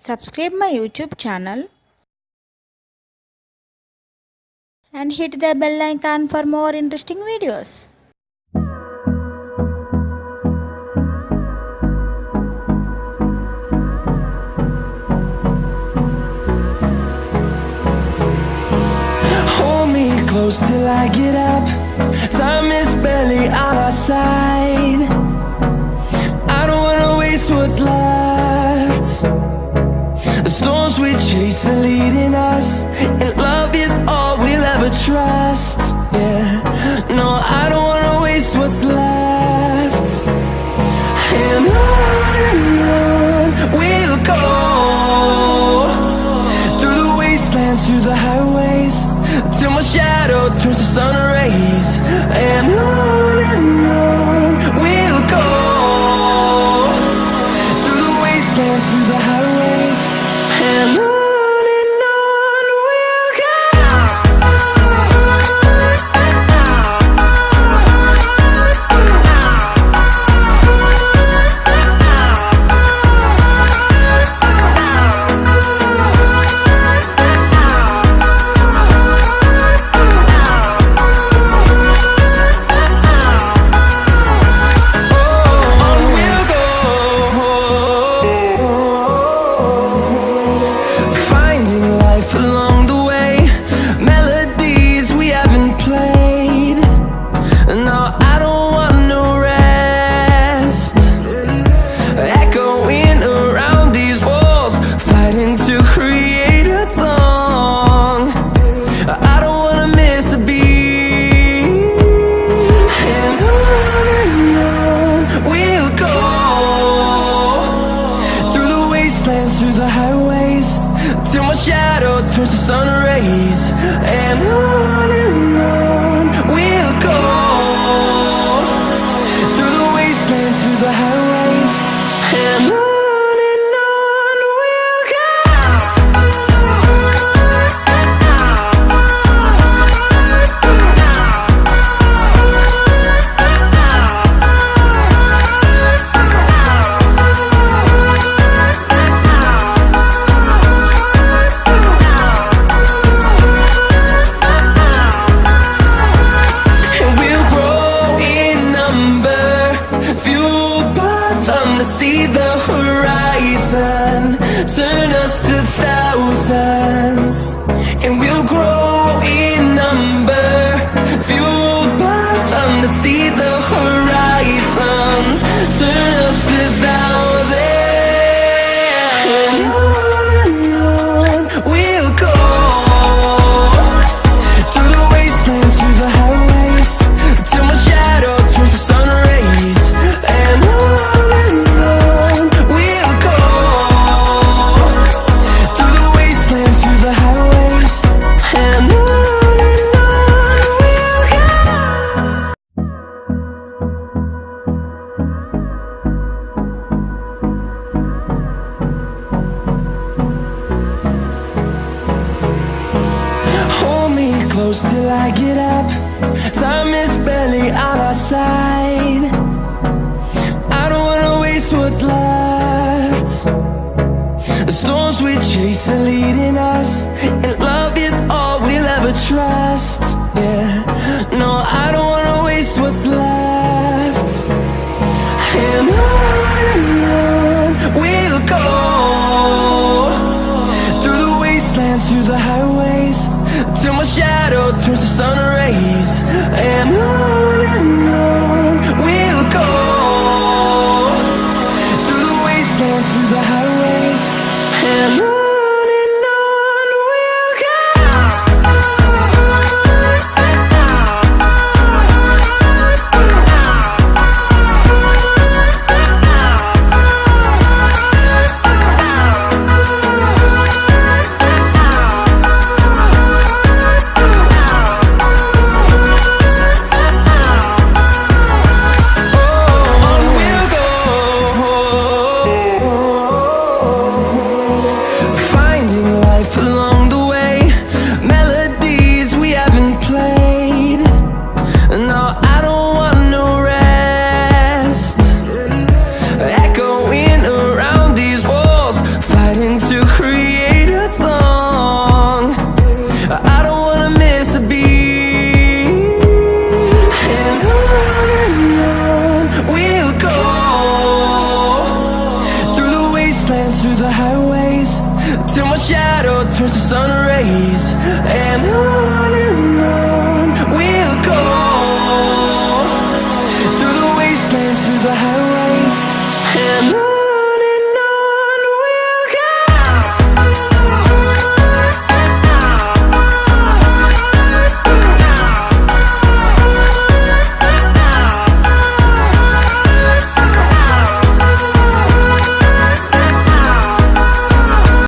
Subscribe my YouTube channel and hit the bell icon for more interesting videos. Hold me close till I get up. Time is barely on our side. I don't wanna waste what's left. The storms we chase are leading us, and love is all we'll ever trust. Yeah, no, I don't wanna waste what's left. And on we'll go, through the wastelands, through the highways, till my shadow turns to sun rays. And on we'll go, through the wastelands, through the highways, and on we'll go. Through the highways, till my shadow turns to sun rays. And on we'll go, through the wastelands, through the highways, and on we'll go. See the horizon turn us to thousands, and we'll grow in number, fueled by them to see the horizon turn us to thousands. And on we'll go, through the wastelands, through the highways, till my shadow turns to sun rays. And close till I get up. Time is barely on our side. I don't wanna waste what's left. The storms we chase are leading us, and love is all we'll ever trust. Yeah, no, I don't wanna waste what's left. And on we'll go, through the wastelands, through the highways, till my shadow turns to sun rays. And on we'll go, through the wastelands, through the highways, and on we'll go. starting to cry.